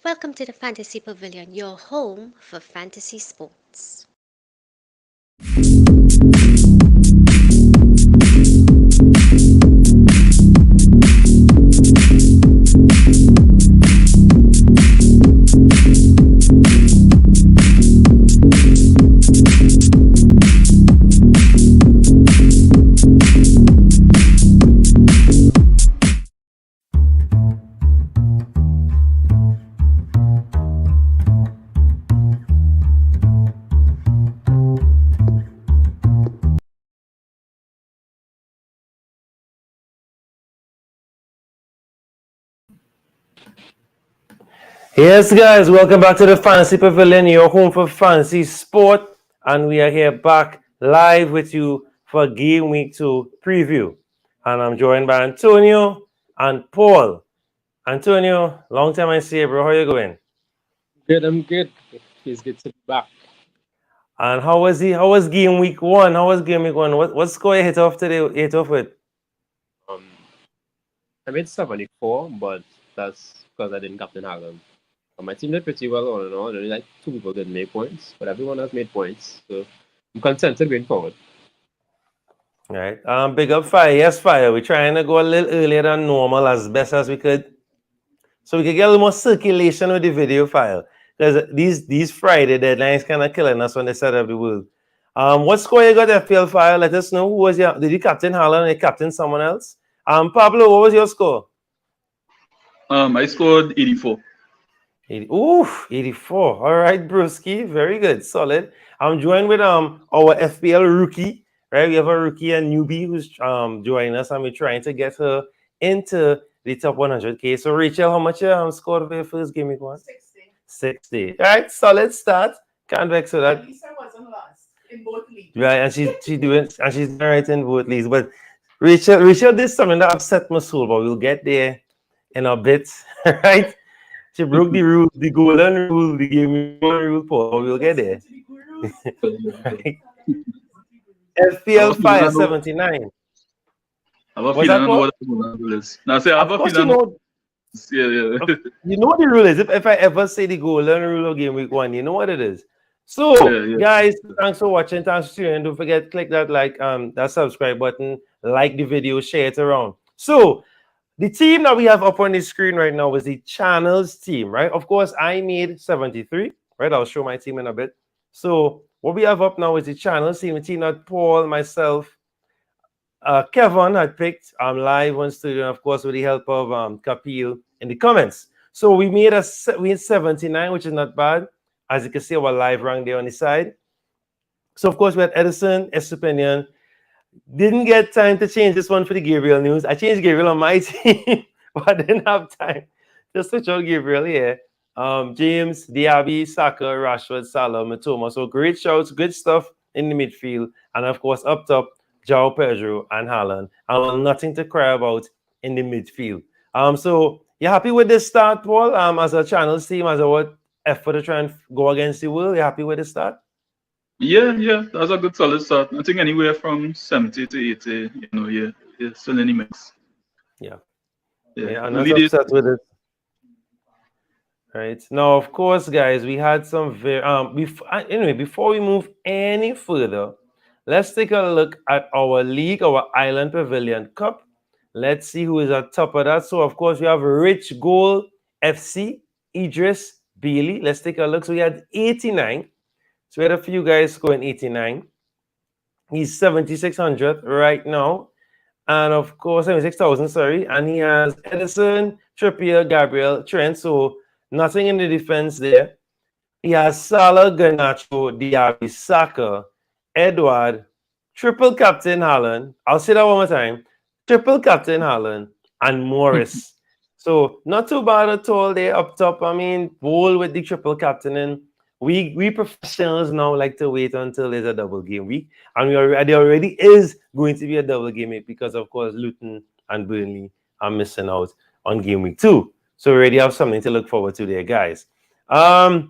Welcome to the Fantasy Pavilion, your home for fantasy sports. Yes, guys, welcome back to the Fantasy Pavilion, your home for fantasy sport. And we are here back live with you for Game Week 2 preview. And I'm joined by Antonio and Paul. Antonio, long time I see you, bro. How you going? Good, I'm good. It's good to be back. And how was Game Week 1? How was Game Week 1? What score you hit off today? Hit off with? Um, I made 74, but that's because I didn't captain Haaland. My team did pretty well all in all. Only like two people didn't make points, but everyone else made points. So I'm contented going forward. All right. Big up Fire. Yes, Fire. We're trying to go a little earlier than normal as best as we could, so we can get a little more circulation with the video file. Because these Friday deadlines kind of killing us on the side of the world. What score you got FPL file? Let us know. Who was your? Did you captain Haaland or you captain someone else? Pablo, what was your score? I scored 84. 84. All right, Brewski. Very good. Solid. I'm joined with our FPL rookie. Right, we have a rookie and newbie who's joining us, and we're trying to get her into the top 100K. So, Rachel, how much you scored for your first game week one? 60. All right, solid start. Can't vex with that. Lisa wasn't lost in both leagues. Right, and she's doing right in both leagues. But Rachel did something that upset my soul, but we'll get there in a bit. Right? She broke the rule, the golden rule, the game rule, Paul. We'll get there. Right. I have FPL a feeling Fire I know. 79. I have a What's feeling that, I know Paul? what the rule is. Now, say I have Of a course, feeling I know. Yeah, yeah. you know what the rule is. If I ever say the golden rule of game week one, you know what it is. So, Yeah, yeah. guys, thanks for watching. Thanks for tuning in. Don't forget, click that subscribe button, like the video, share it around. So, the team that we have up on the screen right now is the channels team, right? Of course, I made 73, right? I'll show my team in a bit. So, what we have up now is the channels team, the team that Paul, myself, Kevin had picked live on studio, and of course, with the help of Kapil in the comments. So we had 79, which is not bad. As you can see, our live rank there on the side. So of course, we had Edison, Estupinian. Didn't get time to change this one for the Gabriel news. I changed Gabriel on my team, but I didn't have time to switch out Gabriel here. James, Diaby, Saka, Rashford, Salah, Matoma. So great shouts, good stuff in the midfield. And of course, up top, João Pedro and Haaland. And well, nothing to cry about in the midfield. So you happy with this start, Paul? As a channels team, as a what effort to try and go against the world, you happy with the start? Yeah, yeah. That's a good solid start. I think anywhere from 70 to 80, yeah, still in the mix. Yeah. Yeah. Yeah, I'm We not lead it. upset with it. Right now, of course, guys, we had some very anyway. Before we move any further, let's take a look at our league, our Island Pavilion Cup. Let's see who is at top of that. So, of course, we have Rich Goal FC, Idris Bailey. Let's take a look. So we had 89. So we had a few guys scoring 89. He's 7,600 right now. And of course, 76,000, sorry. And he has Edison, Trippier, Gabriel, Trent. So nothing in the defense there. He has Salah, Garnacho, Diaby, Saka, Edward, triple captain Haaland. I'll say that one more time. Triple captain Haaland and Morris. So not too bad at all there up top. I mean, bold with the triple captaining. We professionals now like to wait until there's a double game week, and there already is going to be a double game week because of course Luton and Burnley are missing out on game week 2. So we already have something to look forward to there, guys. And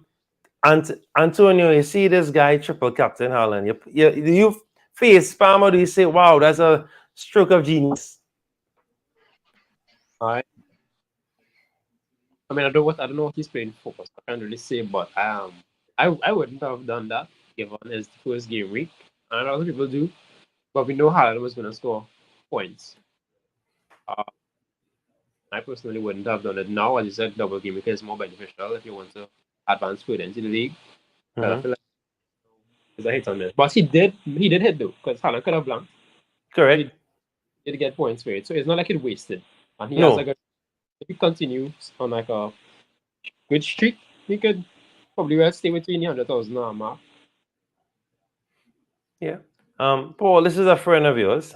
Antonio, you see this guy triple captain Haaland. Do you face spam or do you say, wow, that's a stroke of genius? I I mean, I don't know what he's playing for. So I can't really say, but I wouldn't have done that given his first game week, and other people do. But we know Haaland was going to score points. Uh, I personally wouldn't have done it now. As you said, double game week is more beneficial if you want to advance further into the league. But I feel like there's a hit on this. But he did hit though, because Haaland could have blanked. Correct. He did get points for it, so it's not like it wasted. And he has No. like if he continues on like a good streak, he could probably well stay between the 100,000 mark. Yeah. Paul, this is a friend of yours,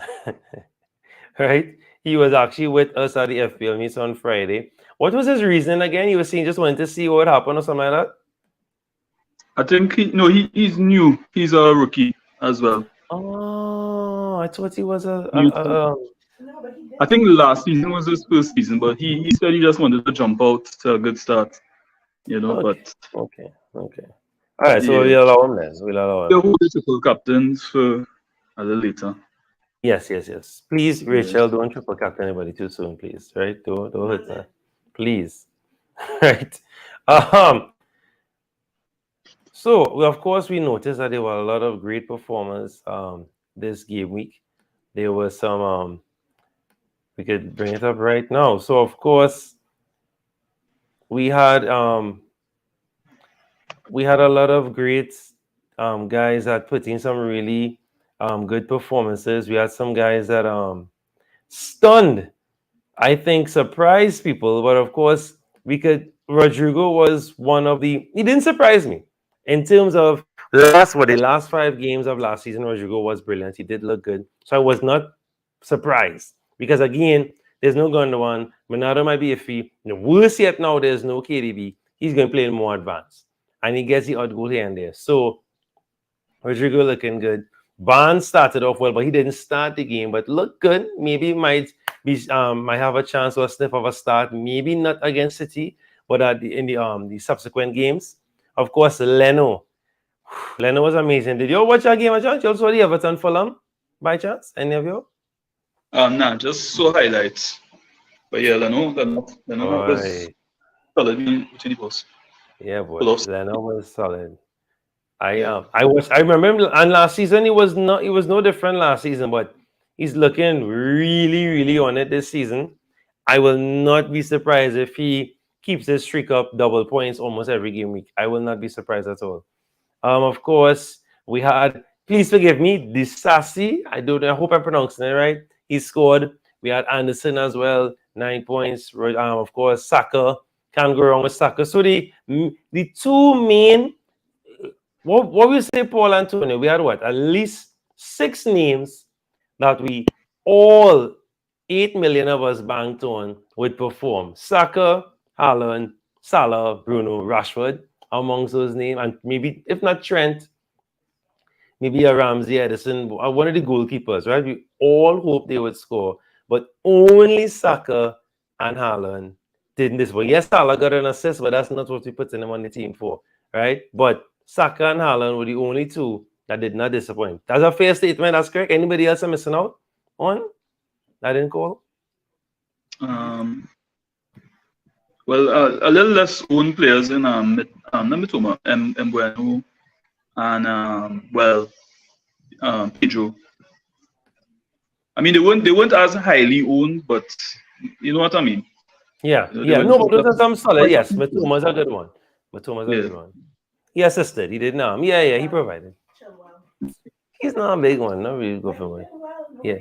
right? He was actually with us at the FPL meet on Friday. What was his reason again? He was saying just wanted to see what happened or something like that. I think he's new. He's a rookie as well. Oh, I thought he was New a No, but he did. I think last season was his first season, but he said he just wanted to jump out to a good start, you know. okay. But Okay. All right, so yeah, we'll allow him then. We'll allow they'll him. hold the triple captains for a little later. Yes. Please, Yes. Rachel, don't triple captain anybody too soon, please. Right? Don't hurt her. Please. Right. So of course we noticed that there were a lot of great performers this game week. There were some we could bring it up right now. So of course we had a lot of great guys that put in some really good performances. We had some guys that stunned, I think, surprised people. But of course, Rodrigo was one of the. He didn't surprise me in terms of the last 5 games of last season. Rodrigo was brilliant. He did look good, so I was not surprised because again, there's no Gundogan. Bernardo might be iffy. Worse yet, now there's no KDB. He's going to play in more advanced, and he gets the odd goal here and there. So Rodrigo looking good. Barnes started off well, but he didn't start the game, but looked good. Maybe might have a chance or a sniff of a start. Maybe not against City, but in the subsequent games. Of course, Leno was amazing. Did you all watch that game? You also the Everton Fulham by chance? Any of you? Nah, just saw highlights. But yeah, Leno was solid between the posts. Yeah, boy. Plus. Leno was solid. I Yeah. remember, and last season he was no different last season, but he's looking really, really on it this season. I will not be surprised if he keeps his streak up, double points almost every game week. I will not be surprised at all. Of course, we had, please forgive me, Disasi. I hope I'm pronouncing it right. He scored. We had Anderson as well, 9 points. Of course, Saka. Can't go wrong with Saka. So the two main, what we say, Paul Antonio, we had at least 6 names that we all 8 million of us banked on would perform. Saka, Haaland, Salah, Bruno, Rashford, amongst those names, and maybe if not Trent, maybe a Ramsey, Edison, one of the goalkeepers, right? We all hoped they would score, but only Saka and Haaland didn't this one. Yes, Salah got an assist, but that's not what we put him on the team for, right? But Saka and Haaland were the only two that did not disappoint. That's a fair statement. That's correct. Anybody else missing out on that didn't call? Well, a little less owned players in Namitoma, Mbueno, and Pedro. I mean, they weren't as highly owned, but you know what I mean. Yeah. No, but those are some solid. Yes, Matuma's a good one. Good one. He assisted. He did now. Yeah, he provided. Chilwell. He's not a big one. Not really good for one. Yeah.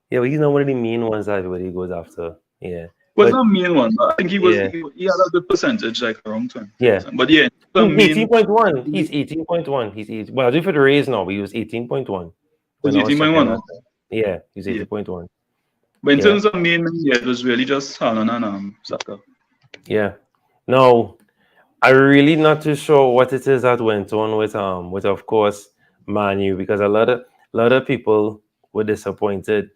Yeah, but he's not one of the main ones that everybody goes after. Yeah. Was not main one, but I think he had a good percentage, like around 20%. Yeah. But yeah, 18.1. He's 18.1. He's 8. Well, I do for the raise now, but he was 18.1. Was 18.1? Yeah, he's 18.1. But in terms of main, it was really just Haaland and Saka. Yeah. No, I'm really not too sure what it is that went on with of course Manu, because a lot of people were disappointed.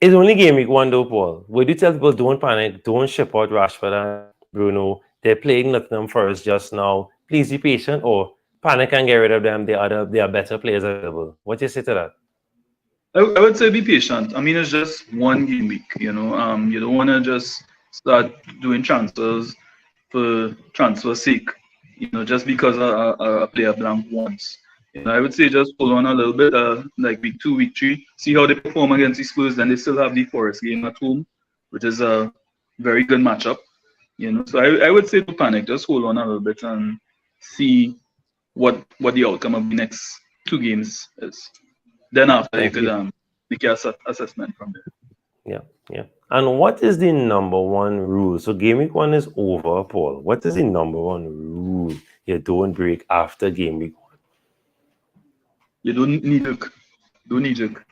It's only game week 1 though, Paul. Would you tell people don't panic, don't ship out Rashford and Bruno? They're playing Nottingham Forest just now. Please be patient, or panic and get rid of them. They are better players available. What do you say to that? I would say be patient. I mean, it's just 1 game week, you know. You don't want to just start doing transfers for transfer sake, just because a player blank once. I would say just hold on a little bit, like week 2, week 3, see how they perform against the Spurs. Then they still have the Forest game at home, which is a very good matchup. So I would say to panic, just hold on a little bit and see what the outcome of the next 2 games is. Then after you Thank could you. make your assessment from there. Yeah, yeah. And what is the number one rule? So game week 1 is over, Paul. What is the number one rule you don't break after game week 1? You don't need jerk. Don't need jerk.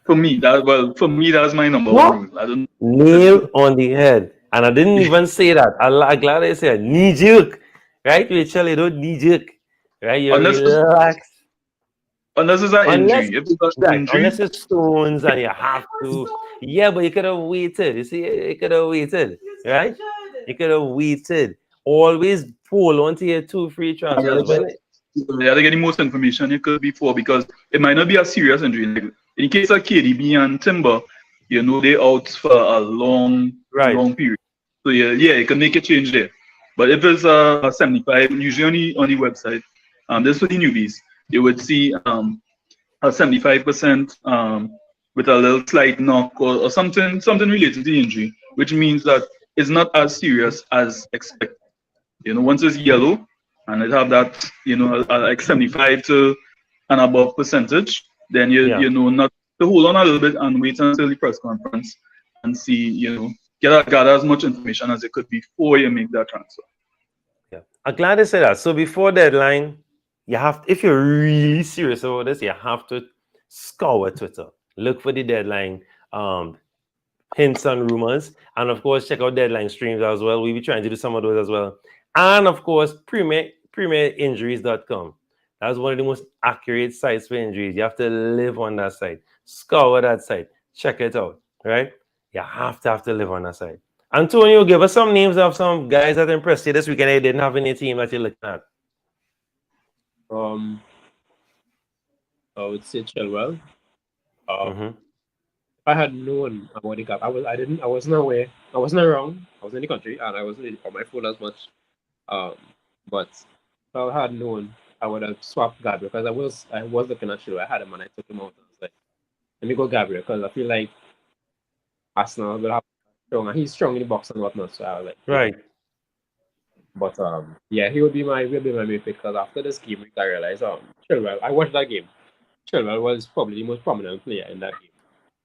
For me that's my number one What? rule. I don't. Nail on the head. And I didn't even say that. I'm glad I said knee jerk. Right, Rachel? You don't knee jerk. Right? You unless it's, relax. unless it's an Unless injury. If it's an right, injury, unless it's stones and you have to. Yeah, but you could have waited. You see, you could have waited. Right? You could have waited. Always pull onto your 2 free you transfers. have to When get, you have to get the most information you could before, because it might not be a serious injury. Like in case of KDB and Timber, they out for a long, right. long period. So yeah, you can make a change there. But if it's a 75, usually on the website, this for the newbies, you would see a 75% with a little slight knock or something related to the injury, which means that it's not as serious as expected. Once it's yellow and it have that, like 75 to and above percentage, then Yeah. not to hold on a little bit and wait until the press conference and see, gather as much information as it could before you make that transfer. Yeah. I'm glad they said that. So before deadline, you have if you're really serious about this, you have to scour Twitter. Look for the deadline hints and rumors. And of course, check out deadline streams as well. We'll be trying to do some of those as well. And of course, premierinjuries.com. That's one of the most accurate sites for injuries. You have to live on that site. Scour that site. Check it out. Right? You have to live on that site. Antonio, give us some names of some guys that impressed you this weekend. They didn't have any team that you're looking at. I would say Chilwell. Mm-hmm. If I had known about the gap, I wasn't aware. I wasn't around. I was in the country and I wasn't on my phone as much. Um, but if I had known, I would have swapped Gabriel, because I was looking at Chilwell. I had him and I took him out. And I was like, let me go Gabriel, because I feel like Arsenal will have strong, and he's strong in the box and whatnot. So I was like, yeah. Right. But yeah, he will be my main pick, because after this game, I realized Chilwell. I watched that game. Chilwell was probably the most prominent player in that game.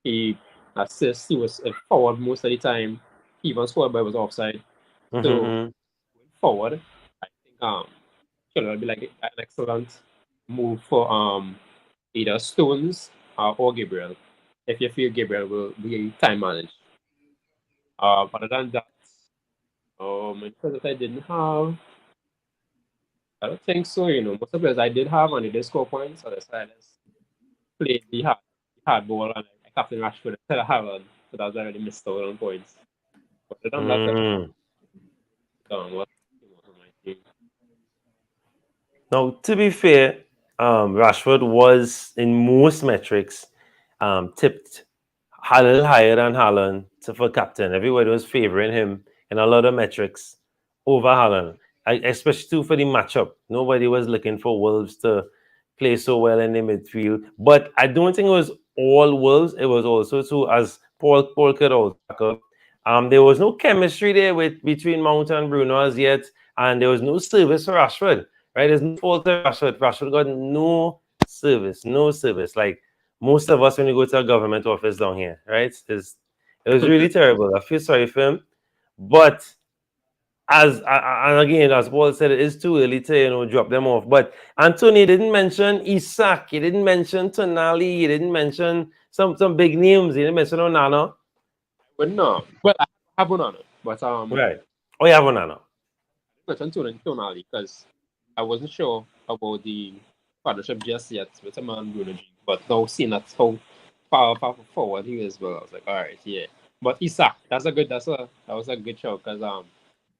He assists. He was forward most of the time. He even scored, but it was offside. So Mm-hmm. going forward, I think Chilwell will be like an excellent move for either Stones or Gabriel. If you feel Gabriel will be time managed. Other than that, because that I didn't have, I don't think so. Most of the players I did have and they did score points, so that's why I just played the hard ball, and I captain Rashford instead of Haaland, so that's why I really missed out on points. But other than that, Mm. what on my team? Now, to be fair, Rashford was in most metrics tipped a little higher than Haaland for captain. Everybody was favoring him in a lot of metrics over Haaland, especially too for the matchup. Nobody was looking for Wolves to play so well in the midfield. But I don't think it was all Wolves. It was also too, as Paul could also back up. There was no chemistry there between Mount and Bruno as yet, and there was no service for Rashford. Right? There's no fault to Rashford. Rashford got no service. Like most of us when we go to a government office down here, right? It was really terrible. I feel sorry for him. But and again, as Paul said, it is too early to drop them off. But Anthony didn't mention Isak, he didn't mention Tonali, he didn't mention some big names, he didn't mention Onana. But no, well, I have one on it, but Right. Oh, yeah, Onana. mentioned Tonali, because I wasn't sure about the partnership just yet with him and Bruno G. But now seeing that how far forward he is, well, I was like, all right, yeah. But Isak, that was a good show, because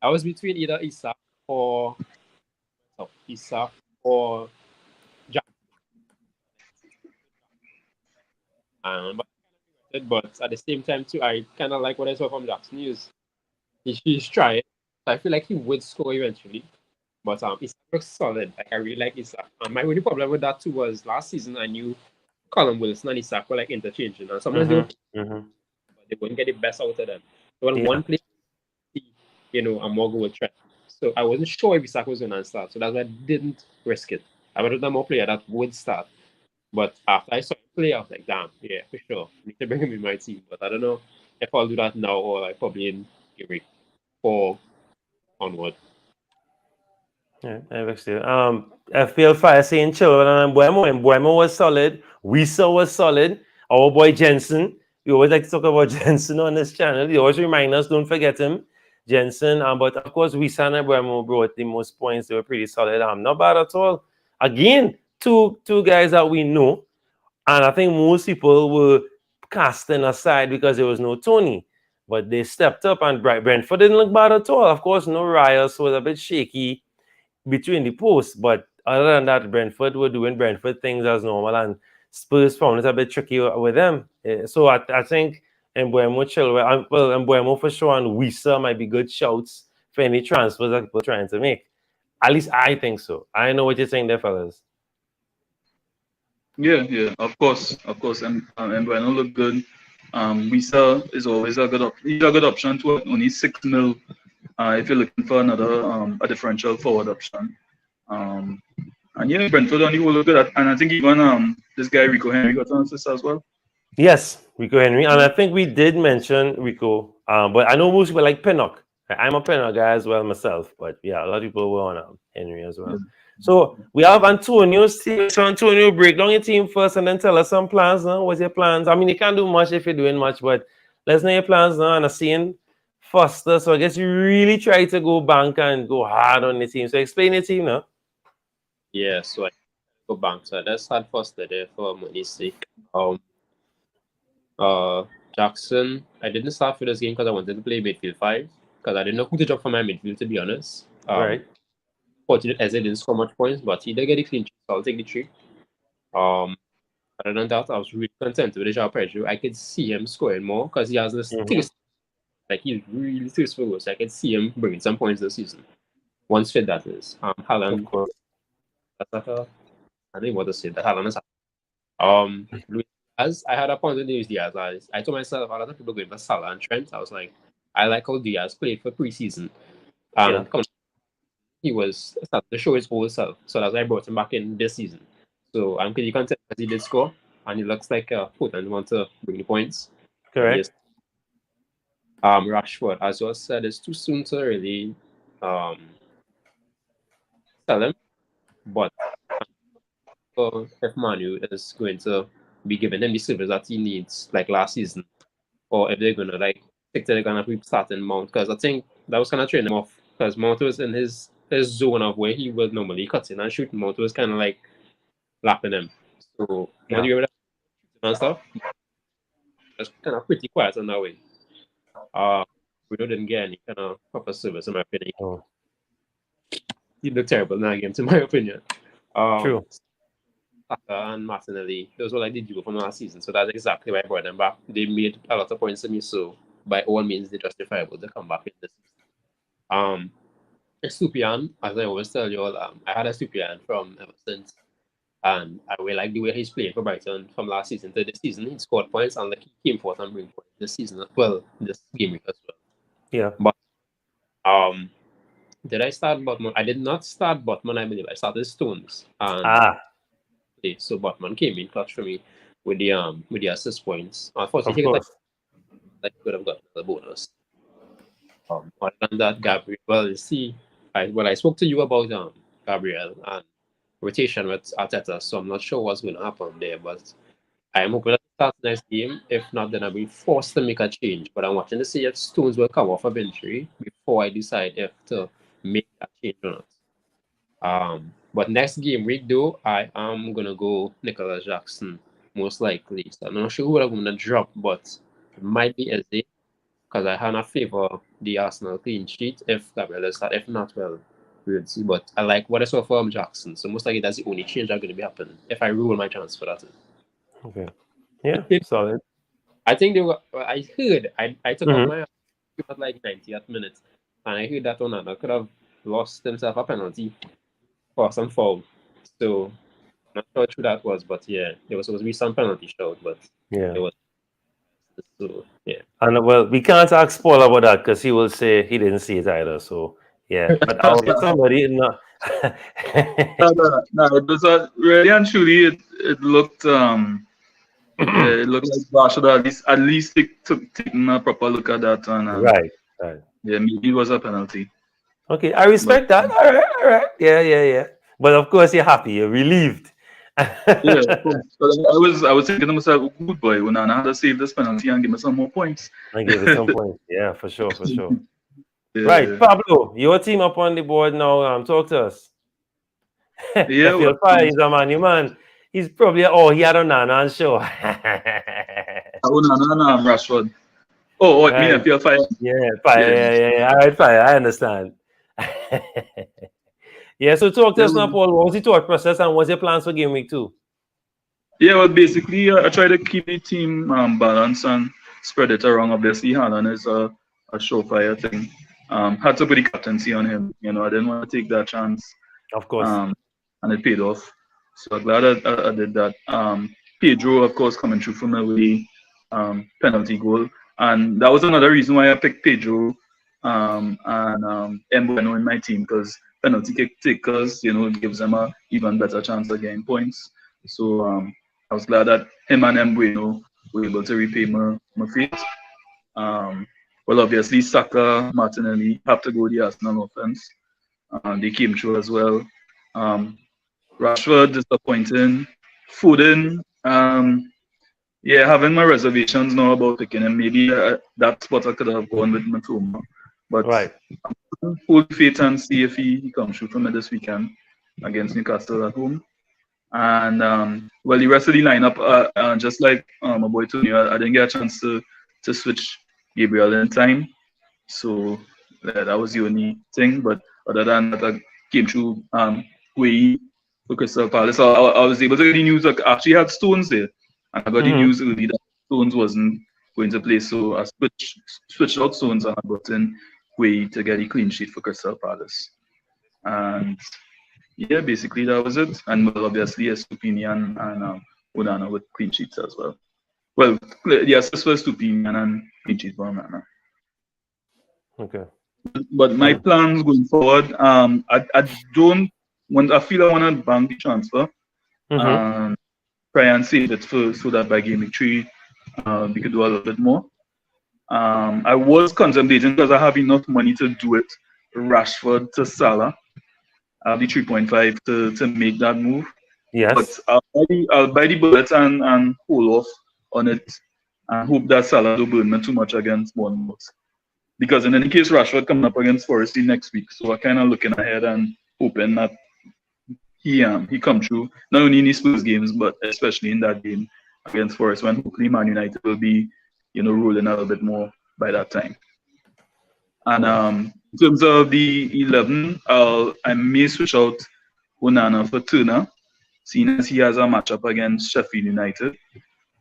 I was between either or Isak or Jack. But at the same time too, I kind of like what I saw from Jack's news. He's trying. So I feel like he would score eventually. But Isak looks solid. Like I really like Isak. My only problem with that too was last season I knew Colin Wilson and Isak were like interchanging, and sometimes they would, Mm-hmm. but they wouldn't get the best out of them. So when Yeah. one player, a more goal threat. So I wasn't sure if Isak was going to start. So that's why I didn't risk it. I would have done more player that would start. But after I saw him play, I was like, damn, yeah, for sure. I need to bring him in my team. But I don't know if I'll do that now or like probably in game week 4 onward. Yeah, I understand. I feel fire saying Chilwell and Mbuemo. And Mbuemo was solid. Wisa was solid. Our boy Jensen. We always like to talk about Jensen on this channel. You always remind us, don't forget him. Jensen. But of course, Wisa and Mbuemo brought the most points. They were pretty solid. Not bad at all. Again, two guys that we know. And I think most people were casting aside because there was no Tony. But they stepped up, and Brentford didn't look bad at all. Of course, no Rios was a bit shaky between the posts, but other than that, Brentford were doing Brentford things as normal, and Spurs found it a bit tricky with them. So I think Mbuemo, Chilwell, and Mbuemo for sure, and Wisa might be good shouts for any transfers that people are trying to make. At least I think so. I know what you're saying there, fellas. Yeah, of course, and Bueno look good. Wisa is always a good he's a good option to only 6 mil. If you're looking for another a differential forward option. Um, and yeah, Brentford only will look good at, and I think even this guy Rico Henry got an assist as well. Yes, Rico Henry, and I think we did mention Rico, but I know most people like Pinnock. I'm a Pinnock guy as well myself, but yeah, a lot of people were on Henry as well. So we have Antonio's team. So Antonio, break down your team first, and then tell us some plans. Now, what's your plans? I mean, you can't do much if you're doing much, but let's know your plans now. And I'm seeing Foster, so I guess you really try to go bank and go hard on the team. So explain your team now. Yeah, so I go back. So let's start first there for money's sake. Uh, Jackson, I didn't start for this game because I wanted to play midfield 5 because I didn't know who to drop for my midfield, to be honest. Right. Fortunate as I didn't score much points, but he did get a clean sheet, so I'll take the 3. Um, Other than that, I was really content with the job Pedro. I could see him scoring more because he has this thirst. Like he's really thirsty for goals. I could see him bringing some points this season. Once fit, that is. Haaland, Of course. that's like I don't know what to say. That Haaland is. Luis Diaz, I had a point with Luis Diaz. I told myself a lot of people going for Salah and Trent. I was like, I like how Diaz played for preseason. Yeah. He was starting to show his whole self. So that's why I brought him back in this season. So I'm pretty content that he did score, and he looks like a potent one to bring the points. Correct. Rashford, as you said, it's too soon to really sell him. But if Manu is going to be giving him the service that he needs, like last season, or if they're going to like stick to they're going to be starting Mount, because I think that was kind of training him off, because Mount was in his zone of where he would normally cut in and shoot. Mount was kind of like lapping him. So when you were and stuff, it's kind of pretty quiet on that way. We didn't get any kind of proper service in my opinion. Oh. He looked terrible in that game, to my opinion. True. Saka and Martinelli, those were like the duo from last season, so that's exactly why I brought them back. They made a lot of points to me, so by all means, they're justifiable to come back in this season. Stupian, as I always tell you all, I had a Stupian from ever since, and I really like the way he's playing for Brighton from last season to this season. He scored points and like he came forth and bring points this season. Well, this game week as well. Yeah. But did I start Botman? I did not start Botman, I believe. I started Stones. And so Botman came in clutch for me with the assist points. Unfortunately, I could have gotten the bonus. Other than that, Gabriel, well, you see, I spoke to you about Gabriel and rotation with Arteta, so I'm not sure what's going to happen there, but I'm hoping that start the next game. If not, then I'll be forced to make a change. But I'm watching to see if Stones will come off of injury before I decide if to make a change or not. But next game week though, I am gonna go Nicholas Jackson most likely. So I'm not sure who I'm gonna drop, but it might be Eze because I have not favor the Arsenal clean sheet if Gabriel is start. If not, well, we'll see. But I like what I saw from Jackson, so most likely that's the only change that's gonna be happening if I rule my transfer. That's it. Okay. Yeah, solid. I think they were. I heard. I took off my at like 90th minute, and I heard that Onana could have lost himself a penalty for some foul. So I'm not sure who that was, but yeah, there was supposed to be some penalty shout, but Yeah. it was so yeah. And well, we can't ask Paul about that because he will say he didn't see it either. So yeah, but I'll get somebody. No. No, it was really and truly it looked it looked like Bar should at least taken a proper look at that and Right. Right. yeah, maybe it was a penalty. Okay, I But respect that. All right. All right. Yeah. Yeah. Yeah. But of course, you're happy. You're relieved. yeah, of course. But I was thinking to myself, good boy, when I had to save this penalty and give me some more points. I gave it some points. Yeah, for sure. For sure. Right, Yeah. Pablo, your team up on the board now. Talk to us. Yeah, If you're fire, he's a man. You man, he's probably he had a Nana and show. oh no, Rashford. Oh, I mean, Right. I feel fire. Yeah, fire. Yeah. Yeah. All right, fire. I understand. Yeah. So talk to Yeah, us now, Paul. What was the thought process and what's your plans for game week 2? yeah, well, basically, I try to keep the team balanced and spread it around. Obviously, Haaland is a surefire thing. Had to put the captaincy on him. I didn't want to take that chance. Of course. And it paid off. So I'm glad I did that. Pedro, of course, coming through from a penalty goal. And that was another reason why I picked Pedro and Mbeno in my team, because penalty kick takers, gives them a even better chance of getting points. So I was glad that him and Mbeno were able to repay my fate. Well, obviously, Saka, Martinelli have to go the Arsenal offense. They came through as well. Rashford disappointing. Foden, yeah, having my reservations now about picking him. Maybe that's what I could have gone with Matoma. But Right. full faith and see if he comes through for me this weekend against Newcastle at home. And well, the rest of the lineup, just like my boy Tony, I didn't get a chance to switch Gabriel in time. So that was the only thing. But other than that, I came through way for Crystal Palace. I was able to get the news. I actually had Stones there, and I got the news early that Stones wasn't going to play. So I switched out Stones and I brought in Way to get a clean sheet for Crystal Palace. And yeah, basically that was it. And well, obviously, Stupini and Onana with clean sheets as well. Well, yes, this was Stupini and clean sheet for Onana. Okay. But my plans going forward, I don't want. I feel I want to bank the transfer, try and save it so that by game week 3, we could do a little bit more. I was contemplating, because I have enough money to do it, Rashford to Salah. I have the 3.5 to make that move. Yes. But I'll buy the bullet and hold off on it and hope that Salah don't burn me too much against Bournemouth. Because in any case, Rashford coming up against Forest next week, so I'm kind of looking ahead and hoping that he come through, not only in his Spurs games, but especially in that game against Forest, when hopefully Man United will be, rolling a little bit more by that time. And in terms of the 11, I may switch out Onana for Turner, seeing as he has a matchup against Sheffield United.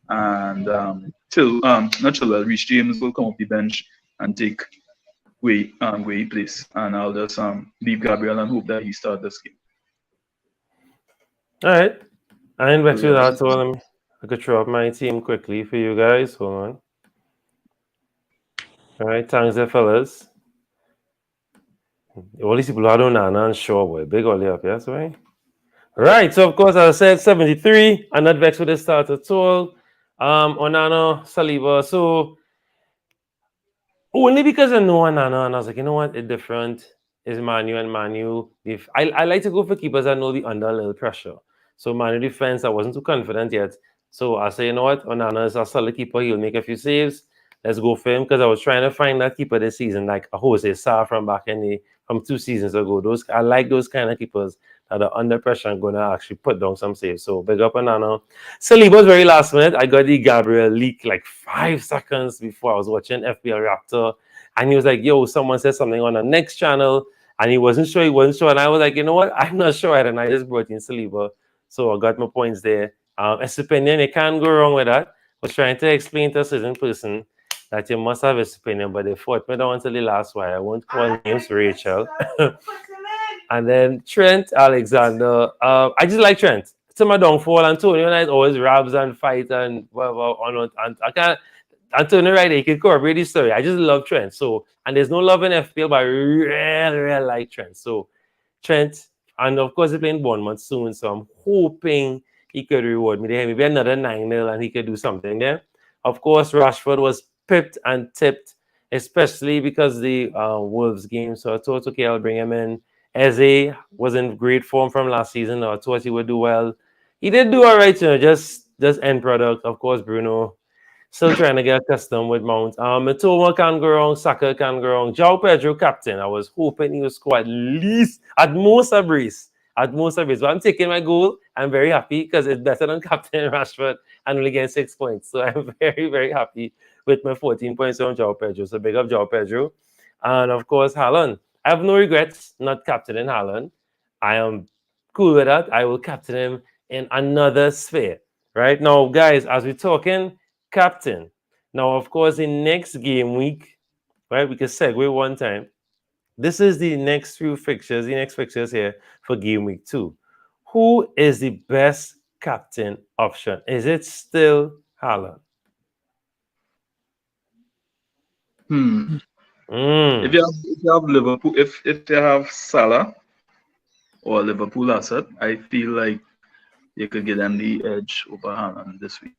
And not Chilwell, Reece James will come off the bench and take Way place. And I'll just leave Gabriel and hope that he starts this game. All right. I ain't back to that, so I could throw up my team quickly for you guys. Hold on. All right, thanks there, fellas. All these people are Onana and Shaw, boy. Big all up, yes, right? Right, so of course, I said 73. I'm not vexed with the start at all. Onana, Saliba. So only because I know Onana, and I was like, you know what, it's different. Is Manu and Manu. If I like to go for keepers that know the under a little pressure. So Manu defense, I wasn't too confident yet. So I say, you know what, Onana is a solid keeper. He'll make a few saves. Let's go for him, because I was trying to find that keeper this season, like a Jose Sa from 2 seasons ago. I like those kind of keepers that are under pressure and going to actually put down some saves. So big up Onana. Saliba was very last minute. I got the Gabriel leak like 5 seconds before I was watching FPL Raptor. And he was like, yo, someone said something on the next channel. And he wasn't sure. And I was like, you know what? I'm not sure. And I just brought in Saliba. So I got my points there. Estepinian, you can't go wrong with that. I was trying to explain to a certain person that you must have his opinion, but they fought me down until the last while. I won't call names, Rachel. And then Trent Alexander. I just like Trent. To my downfall, Antonio Knight always rabs and fight and whatever. And I can't. Antonio right there, he can corroborate the story. I just love Trent. So, and there's no love in FPL, but I really like Trent. So, Trent, and of course, he's playing Bournemouth soon. So, I'm hoping he could reward me there. Maybe another 9-0 and he could do something there. Of course, Rashford was pipped and tipped, especially because the Wolves game. So, I thought, okay, I'll bring him in. Eze was in great form from last season. I thought he would do well. He did do all right, just end product. Of course, Bruno. Still trying to get accustomed with Mount. Matoma can go wrong, Saka can go wrong. João Pedro, captain. I was hoping he would score at most a brace. At most a brace. But I'm taking my goal. I'm very happy because it's better than Captain Rashford and only getting 6 points. So I'm very, very happy with my 14 points on João Pedro. So big up João Pedro. And of course, Haaland. I have no regrets not captaining Haaland. I am cool with that. I will captain him in another sphere. Right now, guys, as we're talking, captain. Now, of course, in next game week, right, we can segue one time. This is the next few fixtures, the next fixtures here for game week 2. Who is the best captain option? Is it still Haaland? If you have Liverpool, if you have Salah or Liverpool asset, I feel like you could get them the edge over Haaland this week.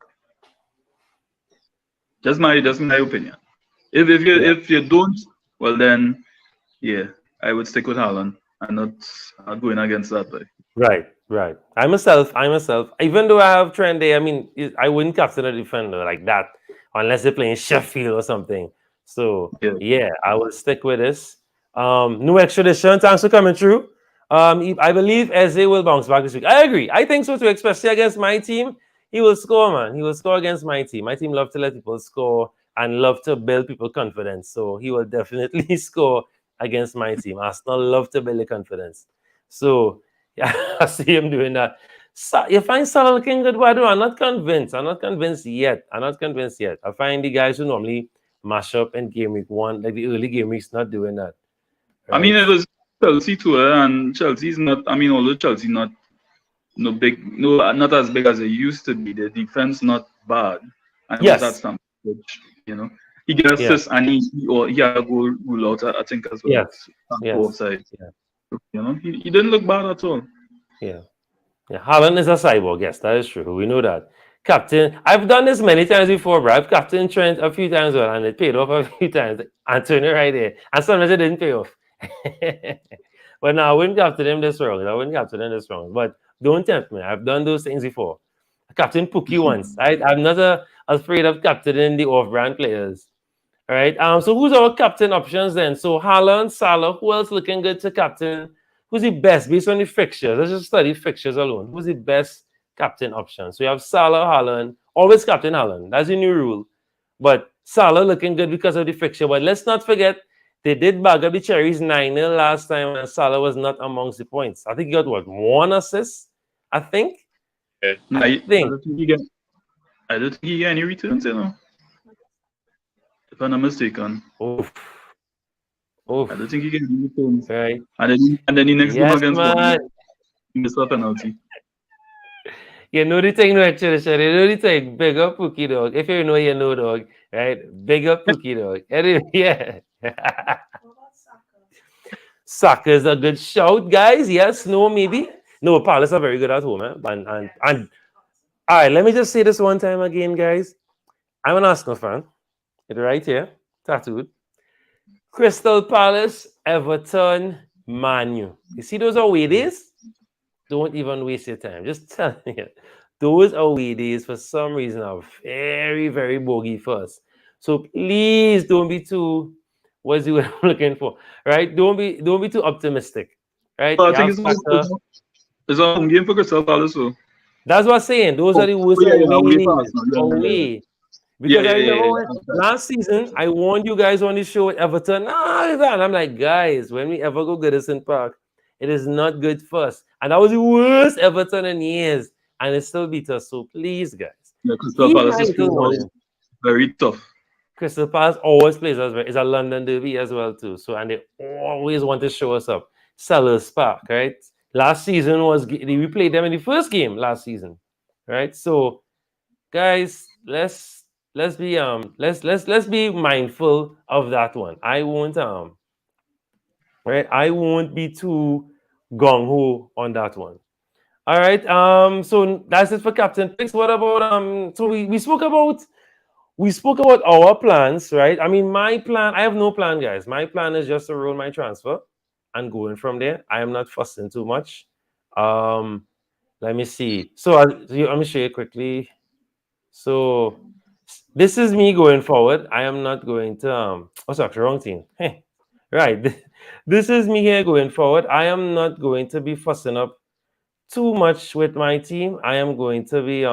Just my opinion. If you don't, well then, yeah, I would stick with Haaland and not going against that way. Right. I myself, even though I have Trent there, I mean, I wouldn't captain a defender like that unless they're playing Sheffield or something. So yeah, I will stick with this. No extradition. Thanks for coming through. I believe Eze will bounce back this week. I agree. I think so too, especially against my team. He will score, man. He will score against my team. My team love to let people score and love to build people confidence. So he will definitely score against my team. Arsenal love to build the confidence. So yeah, I see him doing that. You find Salah looking good, but I'm not convinced. I'm not convinced yet. I find the guys who normally mash up in game week 1, like the early game weeks, not doing that. Right? I mean, it was Chelsea too, and Chelsea's not. I mean, although Chelsea not as big as it used to be. The defense not bad. And yes, that's something which, he gets assist and he had a goal rule out, I think, as well. Yes. Offside. Yeah. He didn't look bad at all. Yeah. Haaland is a cyborg. Yes, that is true. We know that. Captain, I've done this many times before, bro. I've captained Trent a few times, and it paid off a few times. Antonio right there, and sometimes it didn't pay off. But now I wouldn't captain him this wrong. But don't tempt me. I've done those things before. I captained Pookie once. I'm not afraid of captaining the off-brand players. All right. So who's our captain options then? So Haaland, Salah. Who else looking good to captain? Who's the best based on the fixtures? Let's just study fixtures alone. Who's the best captain option? So you have Salah, Haaland. Always captain Haaland. That's the new rule. But Salah looking good because of the fixture. But let's not forget, they did bag up the cherries 9-0 last time, and Salah was not amongst the points. I think he got, 1 assist? I think. I don't think he got any returns, if I'm not mistaken. Oof. I don't think he got any returns. Right. And then the next game against Bournemouth, he missed a penalty. You know the thing, no, actually, you know the thing. Big up Pookie Dog. If you know, dog. Right? Big up Pookie Dog. Anyway, yeah. Saka is a good shout, guys. Yes, no, maybe. No, Palace are very good at home, And all right, let me just say this one time again, guys. I'm an Arsenal fan. It's right here, tattooed. Crystal Palace, Everton, Man U. You see those away days? Don't even waste your time. Just tell you. Those away days, for some reason, are very, very bogey for us. So please don't be too, what's the word I'm looking for? Right? Don't be too optimistic. Right? Well, I think it's a home game for Crystal Palace. So. That's what I'm saying. Those are the worst away. Because I remember last season, I warned you guys on the show at Everton. I'm like, guys, when we ever go Goodison Park, it is not good for us. And that was the worst Everton in years. And it still beat us. So please, guys. Yeah, Crystal Palace is very tough. Crystal Palace always plays us. It's a London derby as well too. So and they always want to show us up. Sellers Park, right? Last season we played them in the first game last season, right? So guys, let's be mindful of that one. I won't be too gung ho on that one. All right. So that's it for captain picks. What about so we spoke about our plans, right? I mean, my plan, I have no plan, guys. My plan is just to roll my transfer and going from there. I am not fussing too much. Um, let me see. So let me show you quickly. So this is me going forward. I am not going to oh sorry, wrong team. Right. This is me here going forward. I am not going to be fussing up too much with my team. I am going to be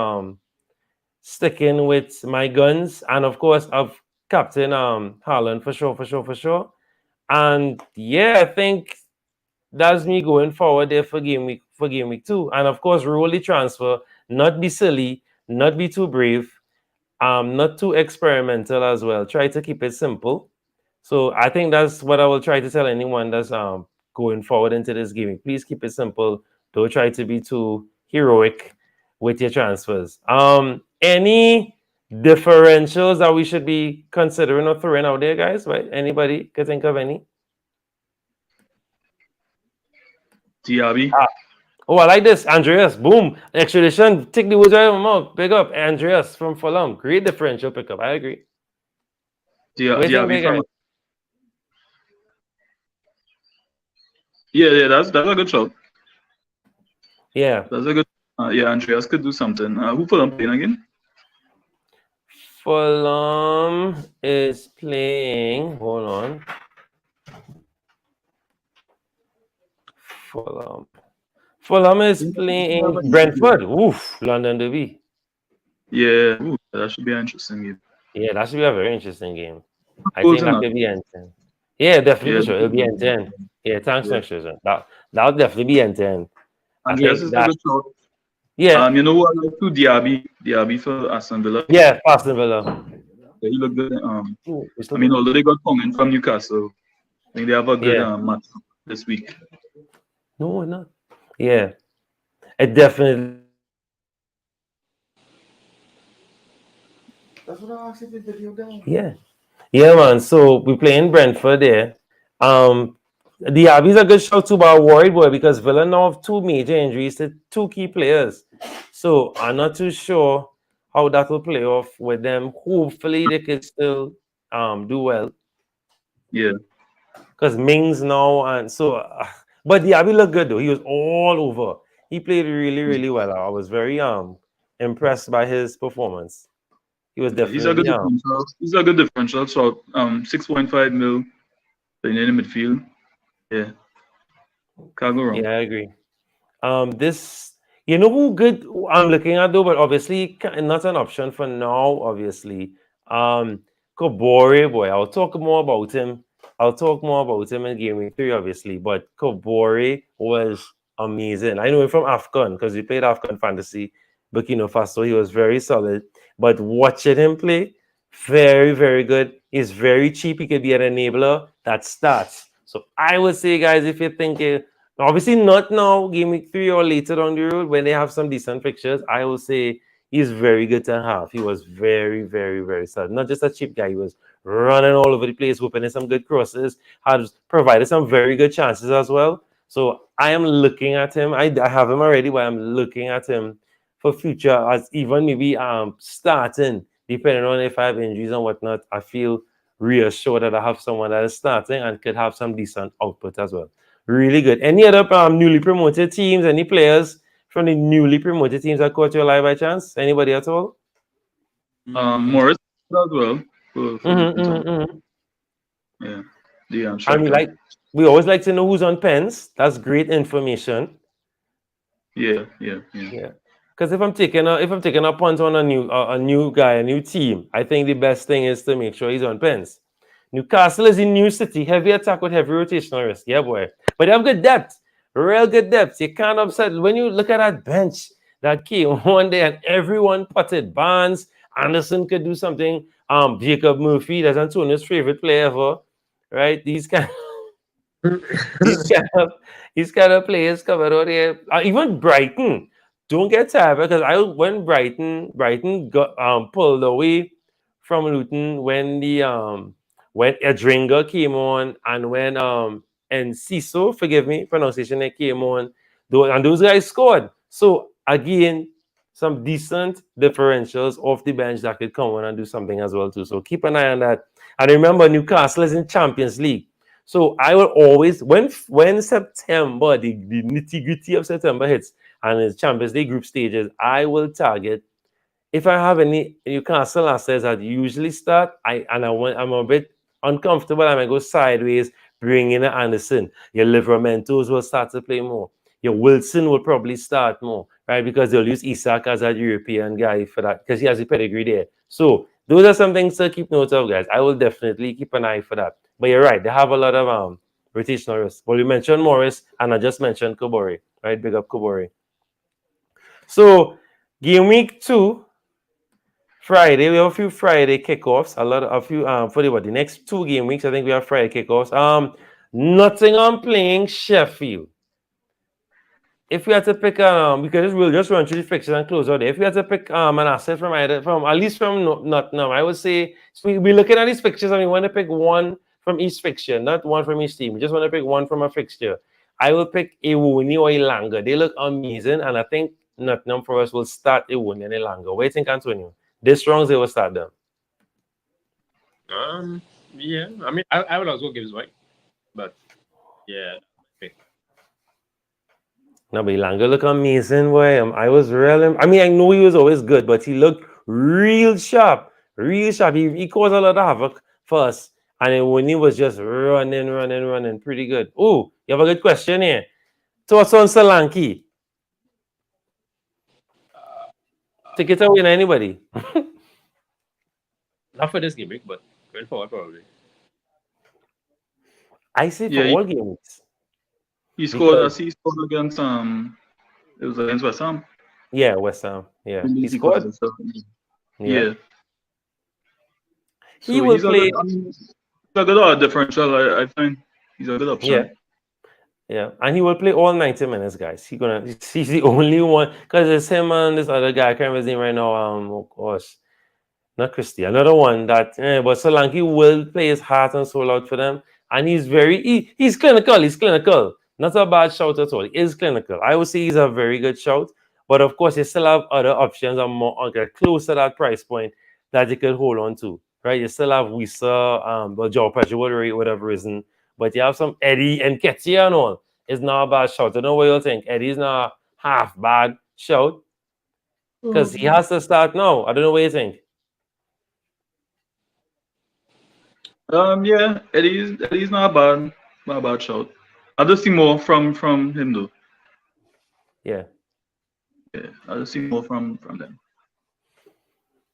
sticking with my guns, and of course of Captain Haaland for sure. And yeah, I think that's me going forward there for game week 2. And of course, roll the transfer, not be silly, not be too brave, not too experimental as well. Try to keep it simple. So I think that's what I will try to tell anyone that's going forward into this game. Please keep it simple. Don't try to be too heroic with your transfers. Any differentials that we should be considering or throwing out there, guys? Right? Anybody can think of any? Diaby. Oh, I like this. Andreas, boom. Extradition. Take the words out of my mouth. Big up. Andreas from Fulham. Great differential pickup. I agree. What do you think, Diaby big from guy? yeah, that's a good show. Yeah. That's a good. Yeah, Andreas could do something. Who for them playing again? Fulham is playing. Hold on. Fulham. Fulham is playing Brentford. Oof, London derby. Yeah, ooh, that should be an interesting game. Yeah, that should be a very interesting game. I Goals think in that that. could be N10. Yeah, definitely Yeah, for sure. It'll be N10. Yeah, thanks, yeah. next season. That'll definitely be N10. I Andreas think is a that. good shot. Yeah, You know what? I like to Diaby for Aston Villa. yeah, Aston Villa. Yeah, he looked good. Ooh, we I still mean, good. although they got Pong in from Newcastle, I think they have a good Yeah. match this week. No, we're not. Yeah, it definitely. That's what I asked if the video down. Yeah. Yeah, man. So we playing Brentford there. The Abby's a good shout too, but I'm worried boy because Villa now have two major injuries to two key players. So I'm not too sure how that will play off with them. Hopefully they can still do well Yeah, because Mings now and so. But the Abby looked good though. He was all over. He played really well. I was very impressed by his performance. He was yeah. He's a good definitely differential. He's a good differential. So 6.5 mil playing in the midfield. Yeah, can't go wrong. yeah, I agree. This, you know who good I'm looking at though, but obviously not an option for now. Obviously, Kabore boy, I'll talk more about him in game week 3, obviously. But Kabore was amazing. I know him from Afcon because we played Afcon Fantasy, Burkina Faso. He was very solid. But watching him play, very good. He's very cheap. He could be an enabler that starts. So I would say, guys, if you're thinking obviously, not now, game week 3 or later down the road when they have some decent fixtures. I will say he's very good to have. He was very solid. Not just a cheap guy, he was running all over the place, opening some good crosses, had provided some very good chances as well. So I am looking at him. I have him already, but I'm looking at him for future as even maybe starting, depending on if I have injuries and whatnot. I feel reassured that I have someone that is starting and could have some decent output as well. Really good. Any other newly promoted teams? Any players from the newly promoted teams that caught your eye by chance? Anybody at all? Morris as well for Mm-hmm, Luton Town. mm-hmm, mm-hmm. Yeah, the And striker. we always like to know who's on pens. That's great information. Yeah. Yeah. Because if I'm taking a punt on a new guy, a new team, I think the best thing is to make sure he's on pens. Newcastle is a new city, heavy attack with heavy rotational risk. Yeah, boy. But they have good depth, real good depth. You can't upset when you look at that bench that came one day and everyone putted. Barnes, Anderson could do something. Jacob Murphy, that's Antonio's favorite player ever, right? These kind of these kind of players coming out here. Even Brighton. Don't get tired because when Brighton got pulled away from Luton when Edringa came on and when and Ciso, forgive me, pronunciation they came on, and those guys scored. So again, some decent differentials off the bench that could come on and do something as well too. So keep an eye on that. And remember, Newcastle is in Champions League. So I will always when September, the nitty-gritty of September hits and it's Champions League group stages, I will target if I have any Newcastle assets that usually start, I'm a bit uncomfortable, I might go sideways, bring in Anderson. Your Livermentos will start to play more. Your Wilson will probably start more, right? Because they'll use Isak as a European guy for that, because he has a pedigree there. So those are some things to keep note of, guys. I will definitely keep an eye for that. But you're right, they have a lot of rotational risk. Well, you mentioned Morris, and I just mentioned Kobori, right? Big up Kobori. So game week 2. Friday, we have a few Friday kickoffs. For the next 2 game weeks, I think we have Friday kickoffs. Nottingham playing Sheffield. If we had to pick, we'll just run through the fixtures and close out there. If we had to pick an asset from at least from Nottingham, I would say we're looking at these fixtures and we want to pick one from each fixture, not one from each team. We just want to pick one from a fixture. I will pick Iwoni or Ilanga. They look amazing, and I think Nottingham Forest will start Iwoni and Ilanga. What do you think, Antonio? This round they will start them. Yeah. I mean, I would also give White, but yeah. No, but Ilanga look amazing, boy. I was really. I mean, I know he was always good, but he looked real sharp, real sharp. He caused a lot of havoc for us, and then when he was just running, pretty good. Oh, you have a good question here. Thoughts on Solanke? Take it away, anybody. Not for this game week, but going forward probably. I say for all games. He scored against it was against West Ham. Yeah, West Ham. Yeah. He scored. Yeah. He will play. He's a good differential, I find. He's a good option. Yeah, and he will play all 90 minutes, guys. He's the only one, because it's him and this other guy. I can't remember his name right now. Oh gosh, not Christie. Another one that. But Solanke will play his heart and soul out for them, and he's he's clinical. He's clinical. Not a bad shout at all. He is clinical. I would say he's a very good shout, but of course, you still have other options and more close to that price point that you could hold on to. Right? You still have Wisa, but Joe Pedro, whatever reason. But you have some Eddie and Ketia and all. It's not a bad shout. I don't know what you think. Eddie's not half bad shout. Because he has to start now. I don't know what you think. Yeah, Eddie's not a bad shout. I just see more from him though. Yeah. Yeah, I just see more from them.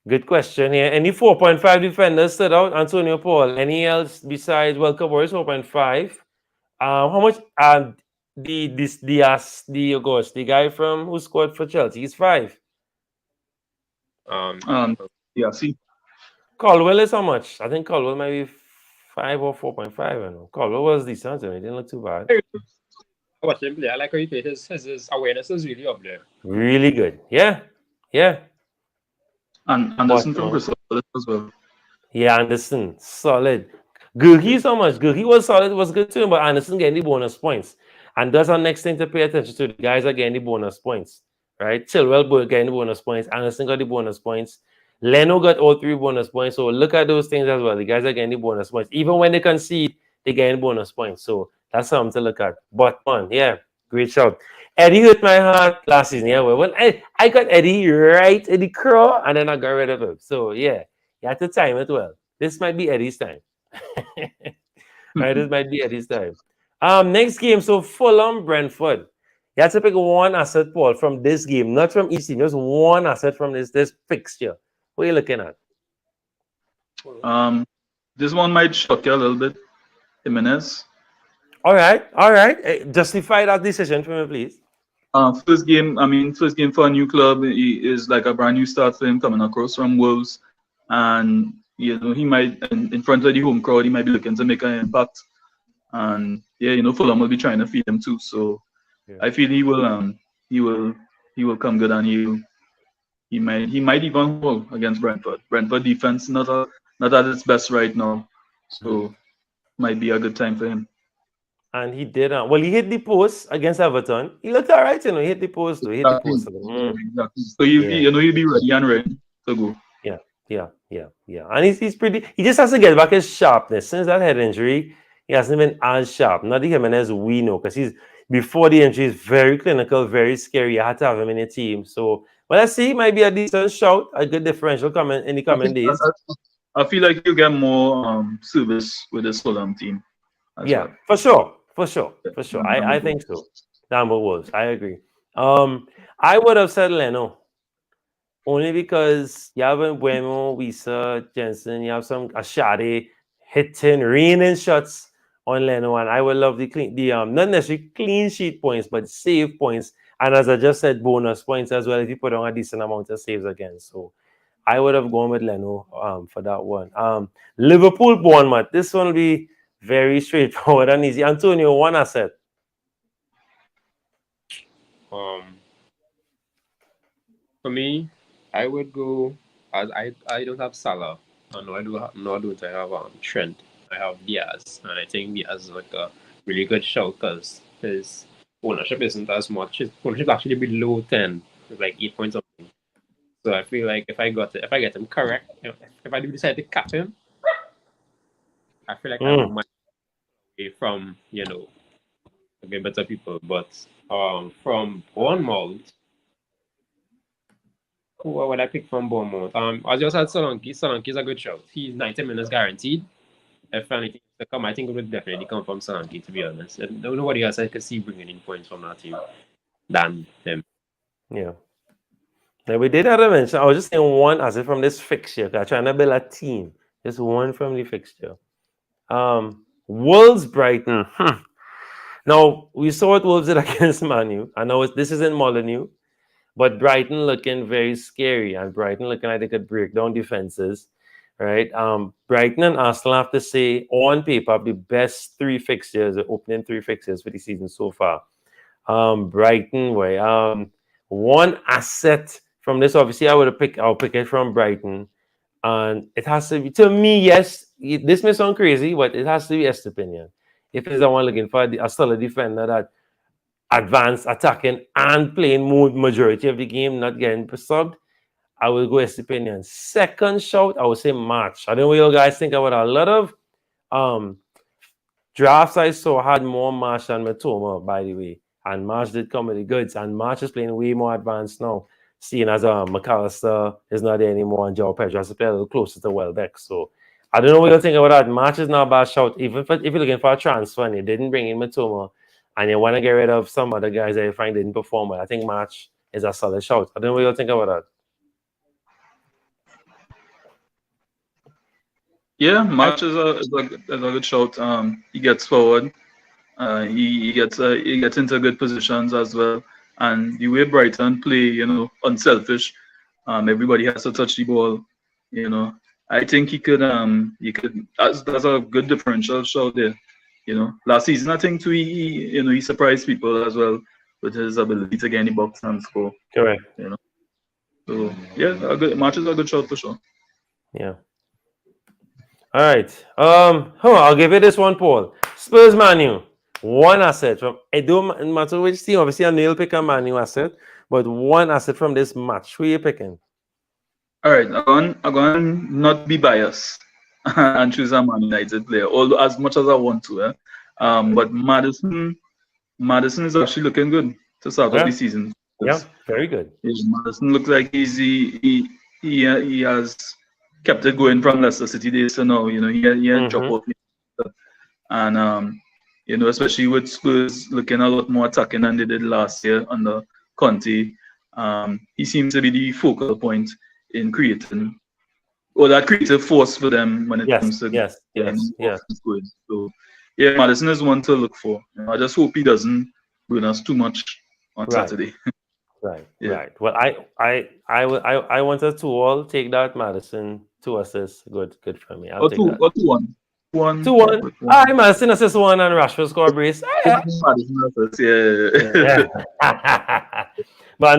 Good question here. Any 4.5 defenders stood out? Antonio Paul. Any else besides Kobori is 4.5? How much? The guy from who scored for Chelsea, he's 5. Yeah, see. Chilwell is how much? I think Chilwell might be 5 or 4.5. I don't know. Chilwell was decent. It didn't look too bad. I watched him play. I like how he played. His awareness is really up there. Really good. Yeah. And Anderson from Crystal Palace as well. Yeah, Anderson, solid. Gurgi so much. Gurgi was solid, was good too, but Anderson getting the bonus points. And that's our next thing to pay attention to. The guys are getting the bonus points, right? Chilwell getting the bonus points. Anderson got the bonus points. Leno got all 3 bonus points. So look at those things as well. The guys are getting the bonus points. Even when they concede, they getting bonus points. So that's something to look at. But yeah, great shout. Eddie hurt my heart last season. Yeah, well, I got Eddie right in the craw, and then I got rid of him. So yeah, you have to time it well. This might be Eddie's time. Right, this might be Eddie's time. Next game, so Fulham Brentford. You have to pick one asset, Paul, from this game, not from each team. Just one asset from this fixture. What are you looking at? This one might shock you a little bit. Jimenez. All right. Justify that decision for me, please. First game for a new club is like a brand new start for him coming across from Wolves, and he might in front of the home crowd, he might be looking to make an impact. And Fulham will be trying to feed him too. So I feel he will come good, and he might even hold against Brentford. Brentford defense not at its best right now, so might be a good time for him. And he did. Well, he hit the post against Everton. He looked all right, He hit the post, though. He hit the post. Exactly. So he'll be ready and ready to go. Yeah. And he's pretty. He just has to get back his sharpness. Since that head injury, he hasn't been as sharp. Not the Jimenez we know, because he's before the injury is very clinical, very scary. You had to have him in your team. So, well, let's see. Might be a decent shout, a good differential coming in the coming days. I feel like he'll get more service with this Fulham team. Yeah, well. for sure. I think so. Number Wolves, I agree. I would have said Leno. Only because you have Bueno, Wisa, Jensen, you have some Ashade hitting, raining shots on Leno, and I would love the not necessarily clean sheet points, but save points, and as I just said, bonus points as well if you put on a decent amount of saves again. So I would have gone with Leno for that one. Liverpool Bournemouth. This one will be very straightforward and easy. Antonio, one asset. For me, I would go as I don't have Salah, and nor don't I have Trent. I have Diaz, and I think Diaz is like a really good shout because his ownership isn't as much. His ownership is actually below 10. It's like 8 points something. So I feel like if I get him correct, if I do decide to cap him, I feel like I might be from better people. But from Bournemouth. What would I pick from Bournemouth? I just had Solanke. Solanke is a good shout. He's 90 minutes guaranteed. If anything to come, I think it would definitely come from Solanke, to be honest. And nobody else I could see bringing in points from that team than them. Yeah. Now we did have a mention. I was just saying one as if from this fixture. I'm trying to build a team. Just one from the fixture. Wolves Brighton. Now we saw what Wolves did against Manu. I know this isn't Molyneux. But Brighton looking very scary, and Brighton looking like they could break down defenses, right? Brighton and Arsenal have to say on paper the best three fixtures, the opening three fixtures for the season so far. Brighton, one asset from this. Obviously, I'll pick it from Brighton, and it has to be, to me, yes. This may sound crazy, but it has to be Estepinian. If it's the one looking for a solid defender that advanced, attacking, and playing majority of the game, not getting subbed, I will go Estepinian. Second shout, I would say March. I don't know what you guys think about a lot of drafts I saw had more March than Matoma, by the way. And March did come with the goods. And March is playing way more advanced now, seeing as McAllister is not there anymore and João Pedro has to play a little closer to Welbeck. So I don't know what you think about that. March is not a bad shout. Even if you're looking for a transfer and you didn't bring in Matoma, and you want to get rid of some other guys that you find didn't perform well, I think March is a solid shout. I don't know what you think about that. Yeah, March is a good shout. He gets forward. He gets into good positions as well. And the way Brighton play, unselfish. Everybody has to touch the ball. I think he could. That's a good differential shout there. Last season I think too he surprised people as well with his ability to get in the box and score. Correct. So yeah, March is a good shot for sure. Yeah. All right. I'll give you this one, Paul. Spurs Manu. One asset from it don't matter which team. Obviously, I'll pick a Manu asset, but one asset from this match. Who are you picking? All right, I'm going to not be biased and choose a Man United player, although as much as I want to. But Maddison is actually looking good to start off the season. Yeah, very good. Maddison looks like he has kept it going from Leicester City days to now. He had drop off, and especially with Spurs looking a lot more attacking than they did last year under Conte. He seems to be the focal point in creating, or that creative force for them when it comes to yes. So yeah, Maddison is one to look for. I just hope he doesn't ruin us too much on Saturday. Right. Well, I want us to all take that Maddison 2 assists. Good for me. I'll Or take that. 2-1. 2-1. With Ah, he must have assist 1 and Rashford score a brace. Ah, yeah. yeah. But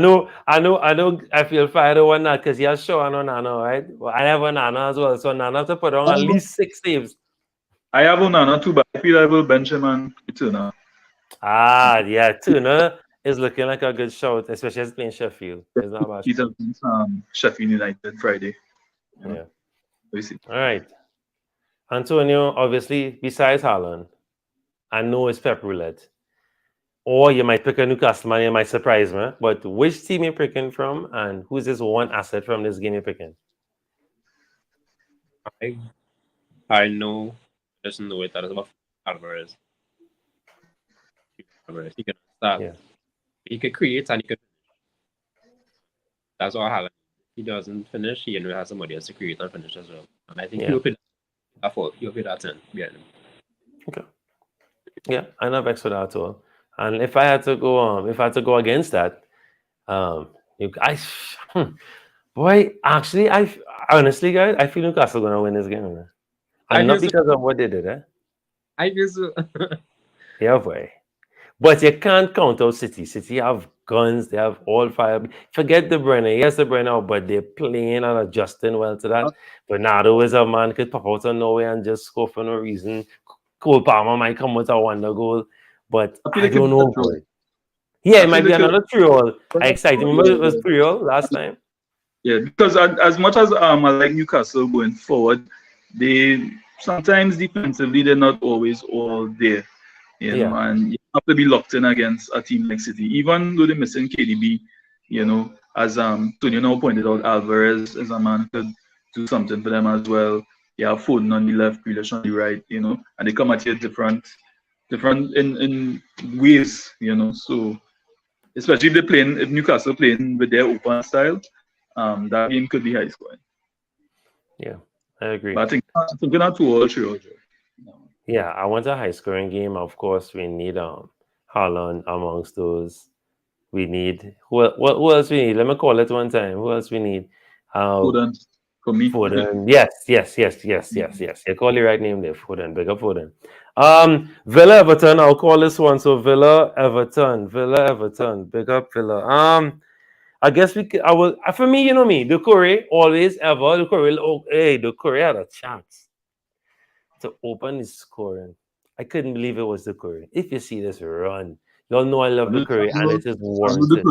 I feel fired over that because he has shown on Nana, right? Well, I have a Nana as well, so Nana have to put on at least 6 saves. I have Onana too, but I feel I will bench him and Turner. Ah, yeah, Tuna is looking like a good shout, especially as playing Sheffield. It's not bad. He's against Sheffield United Friday. Yeah. We see. All right. Antonio, obviously, besides Haaland, I know it's Pep Roulette. Or you might pick a Newcastle man, you might surprise me. But which team you picking from, and who's this one asset from this game you're picking? I know, just know it. That is about Alvarez. He can start. Yeah. He could create and he could. That's all Haaland. He doesn't finish. He has somebody else to create and finish as well. And I think Yeah. he'll put that fault. He'll put that 10 behind him. Okay. Yeah, I know Vex for that at all. And if I had to go against that, boy, actually, honestly, guys, I feel Newcastle gonna win this game, man. And not because of what they did, eh? I feel so. Yeah, boy. But you can't count out City. City have guns, they have all fire. Forget De Bruyne. Yes, De Bruyne out, but they're playing and adjusting well to that. Bernardo is a man could pop out of nowhere and just score for no reason. Cole Palmer might come with a wonder goal, but I don't know, boy. Yeah, it might be another 3-all. I excited. Remember it was 3-all last time? Yeah, because as much as I like Newcastle going forward, they sometimes defensively they're not always all there. You know, and you have to be locked in against a team like City. Even though they're missing KDB, you know, as Tony now pointed out, Alvarez as a man could do something for them as well. You have Foden on the left, Grealish on the right, you know, and they come at you different in ways, you know. So especially if Newcastle playing with their open style, that game could be high scoring. Yeah, I agree. But I think we're not 2-all, 3-all. Yeah, I want a high scoring game. Of course, we need Haaland amongst those. We need who else we need? Let me call it one time. Who else we need? Foden for me. Foden. Yes. You call the right name there, Foden. Big up Foden. Villa Everton. I'll call this one. So Villa Everton. Big up Villa. I guess for me, you know me, the Curry always ever. The Curry had a chance to open his scoring. I couldn't believe it was the Curry. If you see this run, y'all know I love the Curry, and it is warranted.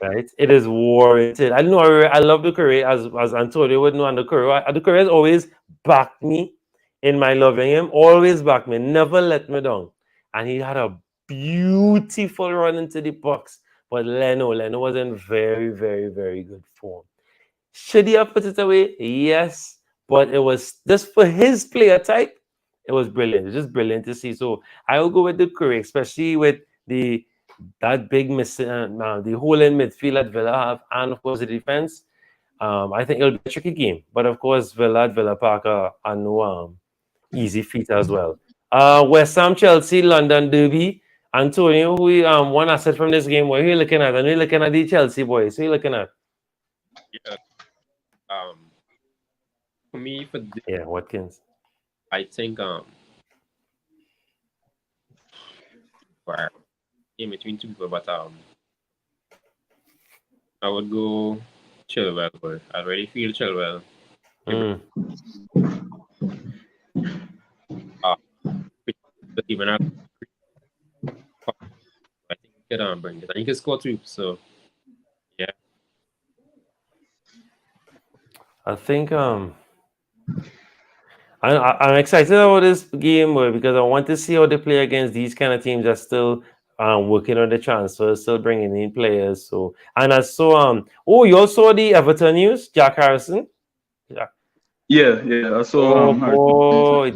Right? It is warranted. I know I love the Curry as Antonio would know, and the Curry has always backed me in my loving him. Always backed me, never let me down. And he had a beautiful run into the box. But Leno was in very, very, very good form. Should he have put it away? Yes. But it was just for his player type, it was brilliant. It's just brilliant to see. So I will go with the Curry, especially with that big missing, the hole in midfield that Villa have, and of course the defense. I think it'll be a tricky game. But of course, Villa at Villa Park are no easy feat as well. West Ham, Chelsea, London Derby. Antonio, who one asset from this game, what are you looking at? And you're looking at the Chelsea boys. Who are you looking at? Yeah. For me, Watkins. I think where in between two people, but I would go Chilwell. But I already feel Chilwell. Even I think he could bring it. And he can score too. So yeah. I think I'm excited about this game because I want to see how they play against these kind of teams that still working on the transfers, still bringing in players. So and I saw you also saw the Everton news, Jack Harrison. Yeah. I saw. Boy,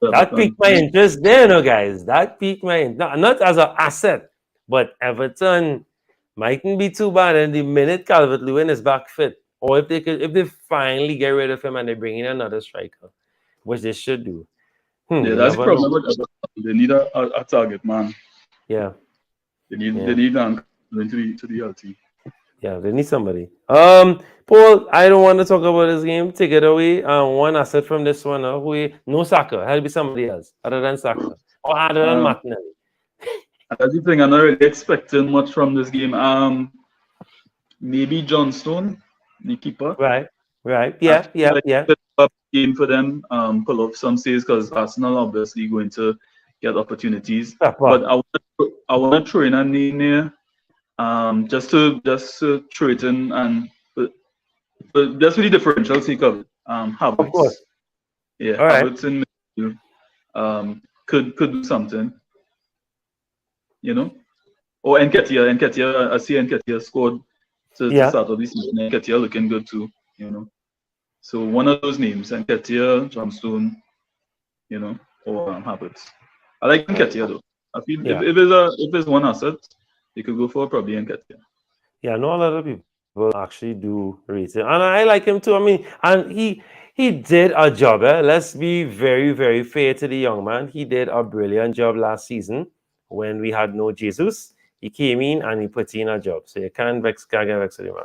that piqued my interest there, no guys. That piqued my interest. Not as an asset, but Everton mightn't be too bad. And the minute Calvert-Lewin is back fit, or if they finally get rid of him and they bring in another striker, which they should do. Yeah, that's the problem with Everton. They need a target man. Yeah. They need to the LT. Yeah, they need somebody. Paul, I don't want to talk about this game. Take it away. One asset from this one. No Saka. It'll be somebody else other than Saka or other than Um, Martinelli. that's the thing. I'm not really expecting much from this game. Maybe Johnstone, the keeper. Right. Right. I Yeah. feel Yeah. like Yeah. it's a tough game for them. Pull off some saves because Arsenal obviously going to get opportunities. Pepper. But I want to throw in a name there. Just to throw it in and but that's really differential sake of it. Of Havertz. course. Yeah, All right. Havertz in midfield. Could do something, you know. Or Nketiah. I see Nketiah scored to Yeah. start of this season. Nketiah looking good too, you know. So one of those names, Nketiah, Johnstone, you know, or Havertz. I like Nketiah though. I feel Yeah. if it's one asset, you could go for probably Nketiah. Yeah. No, a lot of people actually do rate him, and I like him too. I mean, and he did a job. Let's be very very fair to the young man. He did a brilliant job last season when we had no Jesus. He came in and he put in a job. So you can't get vexed with the man.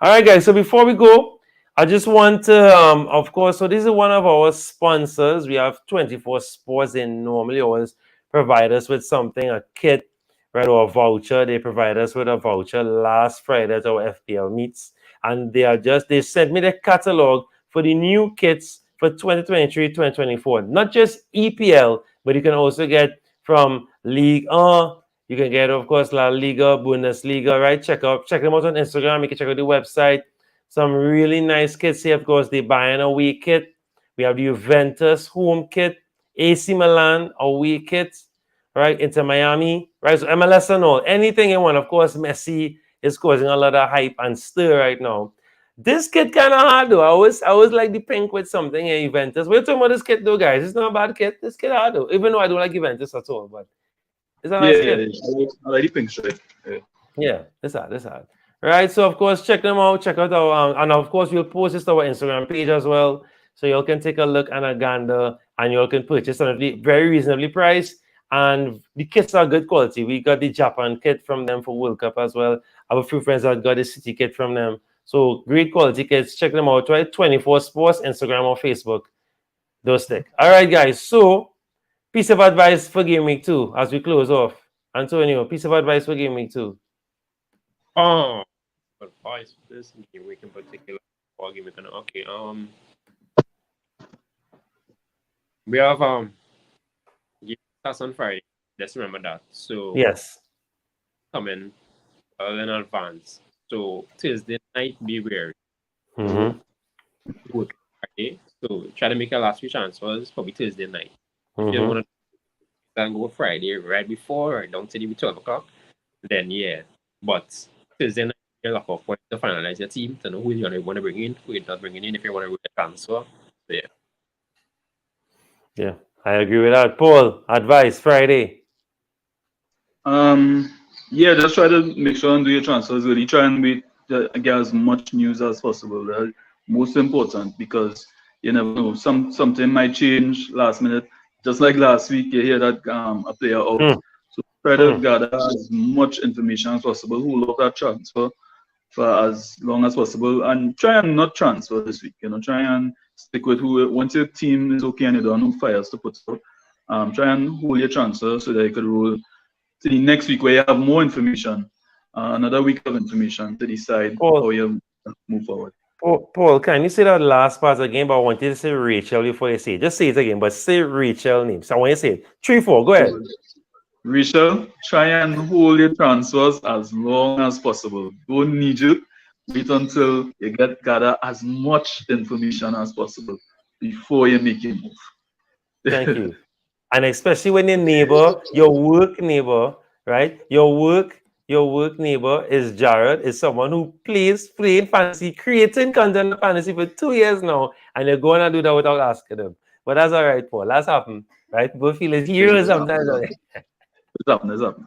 All right, guys. So before we go, I just want to, of course, so this is one of our sponsors. We have 24 Sports. They normally always provide us with something, a kit, right, or a voucher. They provide us with a voucher last Friday at our FPL meets. And they sent me the catalog for the new kits for 2023-2024. Not just EPL, but you can also get from League 1. You can get, of course, La Liga, Bundesliga, right? Check them out on Instagram. You can check out the website. Some really nice kits here. Of course, the Bayern away kit. We have the Juventus home kit, AC Milan away kit, right? Inter Miami, right? So MLS and all, anything you want. Of course, Messi is causing a lot of hype and stir right now. This kit kind of hard though. I always like the pink with something in Juventus. We're talking about this kit though, guys. It's not a bad kit. This kit hard though. Even though I don't like Juventus at all, but it's a Yeah, nice yeah, kit. I like the pink stripe. Yeah. Yeah, it's hard. Right. So of course, check them out. Check out our and of course we'll post this to our Instagram page as well. So y'all can take a look and a gander and y'all can purchase some of the very reasonably priced. And the kits are good quality. We got the Japan kit from them for World Cup as well. I have a few friends that got the City kit from them. So great quality kits. Check them out, right? 24 Sports, Instagram or Facebook. Those stick. All right, guys. So piece of advice for Game Week 2 as we close off. Antonio, piece of advice for Game Week 2. Oh, advice for this game week in particular. Or game week, okay. We have game starts on Friday. Let's remember that. So Yes. coming in advance. So Thursday night, be wary. Mm-hmm. Work Friday. So try to make your last few transfers probably Thursday night. If you Mm-hmm. want to then go Friday right before or down to the 12 o'clock, then yeah. But Thursday night, you're lock off to finalize your team to know who you want to bring in, who you're not bringing in, if you want to transfer. So yeah. Yeah, I agree with that. Paul, advice Friday. Yeah, just try to make sure and do your transfers early. Try and wait to get as much news as possible. That's most important because you never know. Something might change last minute. Just like last week, you hear that a player out. Mm, So try to mm. gather as much information as possible. Who love that transfer for as long as possible, and try and not transfer this week. Try and stick with who. Once your team is okay and you don't know fires to put out, try and hold your transfer so that you could roll to the next week where you have more information, another week of information to decide Paul, how you move forward. Paul, can you say that last part again? But I want you to say Rachel before you say it. Just say it again, but say Rachel name. So I want you to say it. 3, 4, go ahead. Rachel, try and hold your transfers as long as possible. Don't need you. Wait until you gather as much information as possible before you make your move. Thank you. And especially when your neighbor, your work neighbor, right? Your work neighbor is Jared, is someone who playing fantasy, creating content on fantasy for 2 years now, and you're going to do that without asking them. But that's all right, Paul. That's happened, right? People feel it's heroes sometimes. It's up.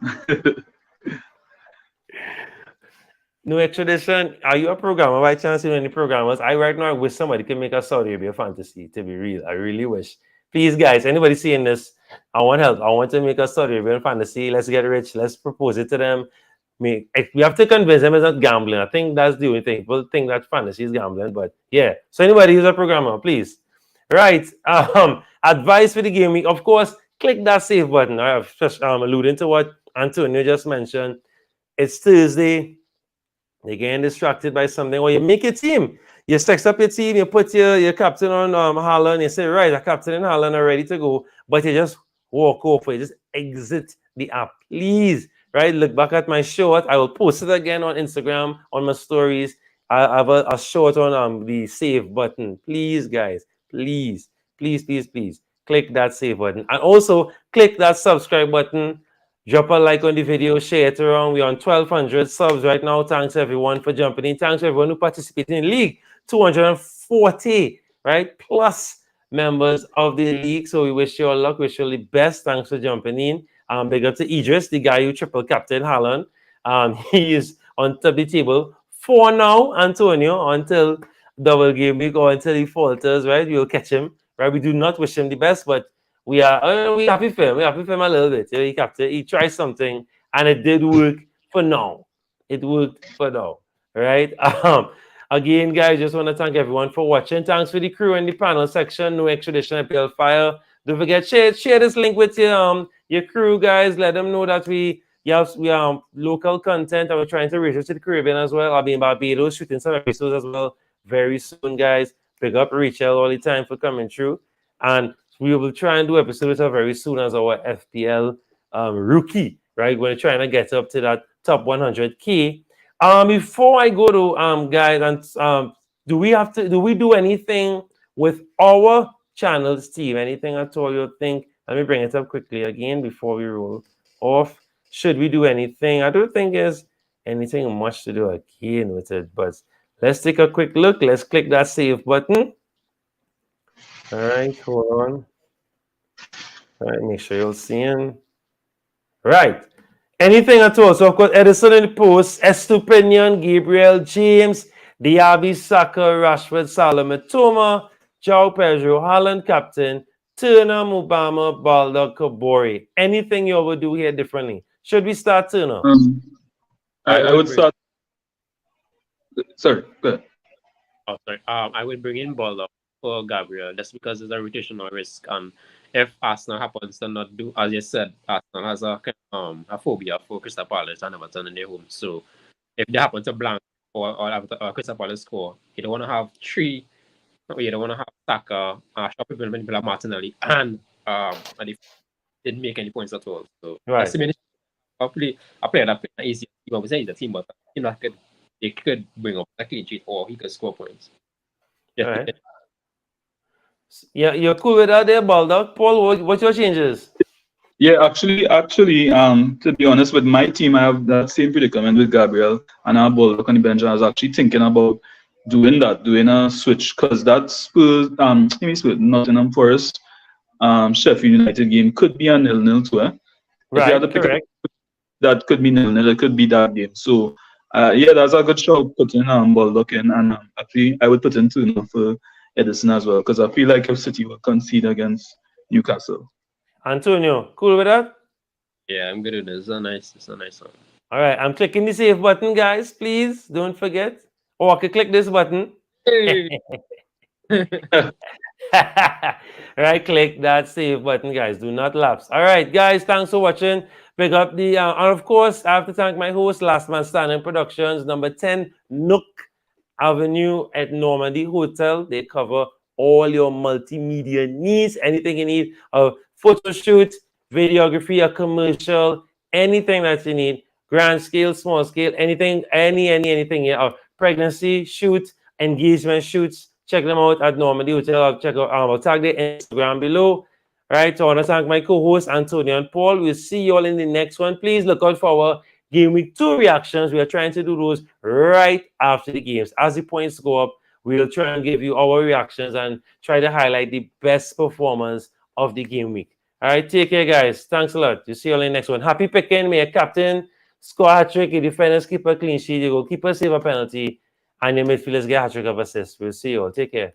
No extradition. Are you a programmer by chance? You know any programmers? I right now wish somebody could make a Saudi Arabia fantasy, to be real. I really wish. Please, guys, anybody seeing this? I want help. I want to make a Saudi Arabian fantasy. Let's get rich. Let's propose it to them. We have to convince them it's not gambling. I think that's the only thing. People think that fantasy is gambling, but yeah. So anybody who's a programmer, please. Right. Advice for the game week. Of course, click that save button. I have just alluding to what Antonio just mentioned. It's Thursday. You're getting distracted by something, or you make your team. You text up your team, you put your captain on Haaland, you say, right, a captain in Haaland are ready to go, but you just walk off, you just exit the app. Please, right? Look back at my short. I will post it again on Instagram, on my stories. I have a short on the save button. Please, guys, please, please, please, please click that save button. And also click that subscribe button. Drop a like on the video, share it around. We're on 1,200 subs right now. Thanks everyone for jumping in. Thanks everyone who participated in the league. 240, right? Plus members of the league. So we wish you all luck. Wish you all the best. Thanks for jumping in. Big up to Idris, the guy who triple captain Haaland. He is on top of the table for now, Antonio, until double game week or until he falters, right? We'll catch him, right? We do not wish him the best, but we happy for him. We happy for him a little bit. He captain, he tried something and it did work for now. It worked for now, right? Again, guys, just want to thank everyone for watching. Thanks for the crew in the panel section. No extradition appeal fire. Don't forget, share this link with your crew, guys. Let them know that we have local content and we're trying to reach out to the Caribbean as well. I'll be in Barbados shooting some episodes as well very soon, guys. Pick up Rachel all the time for coming through. And we will try and do episodes very soon as our FPL rookie, right? We're trying to get up to that top 100K. Before I go to guys, and do we do anything with our channel, Steve? Anything at all you think? Let me bring it up quickly again before we roll off. Should we do anything? I don't think there's anything much to do again with it, but let's take a quick look. Let's click that save button. All right, hold on. All right, make sure you're seeing. Right. Anything at all. So, of course, Edison in the post, Estupinian, Gabriel, James, Diaby, Saka, Rashford, Salah, Matoma, João Pedro, Haaland, captain, Turner, Mubama, Balda, Kabori. Anything you would do here differently? Should we start Turner? I would start. Sorry, go ahead. Oh, sorry. I would bring in Baldo for Gabriel just because there's a rotational risk. If Arsenal happens to not do, as you said, Arsenal has a phobia for Crystal Palace and Everton in their home. So if they happen to blank or Crystal Palace score, you don't want to have three. You don't want to have Saka, Shopper, Martinelli, and they didn't make any points at all. So right. A player that played easy. You would say the team, but you know, they could bring up a clean sheet or he could score points. Yeah. Right. Yeah, you're cool with that there, Baldock. Paul, what's your changes? Yeah, actually, to be honest, with my team, I have that same predicament with Gabriel and our Baldock on the bench. I was actually thinking about doing a switch because that Spurs, Nottingham Forest, Sheffield United game could be a 0-0 too. Right, if you had to pick correct. that could be 0-0. It could be that game. So, yeah, that's a good show putting Baldock in, and actually, I would put in Turner for Edison as well because I feel like if City will concede against Newcastle. Antonio, cool with that? Yeah, I'm good with this. It's a nice one. All right, I'm clicking the save button, guys. Please don't forget. Or I can click this button. Hey. Right, click that save button, guys. Do not lapse. All right, guys, thanks for watching. Pick up the and of course, I have to thank my host, Last Man Standing Productions, number 10 Nook Avenue at Normandy Hotel. They cover all your multimedia needs, anything you need, a photo shoot, videography, a commercial, anything that you need, grand scale, small scale, anything, anything, yeah, pregnancy shoot, engagement shoots. Check them out at Normandy Hotel. I'll tag their Instagram below. Right, so I want to thank my co-hosts Antonio and Paul. We'll see you all in the next one. Please look out for our Game Week 2 reactions. We are trying to do those right after the games. As the points go up, we'll try and give you our reactions and try to highlight the best performance of the game week. All right, take care, guys. Thanks a lot. We'll see you all in the next one. Happy picking. May a captain score a hat-trick, your defenders keep a clean sheet, your goalkeeper save a penalty, and your midfielders get a hat-trick of assists. We'll see you all. Take care.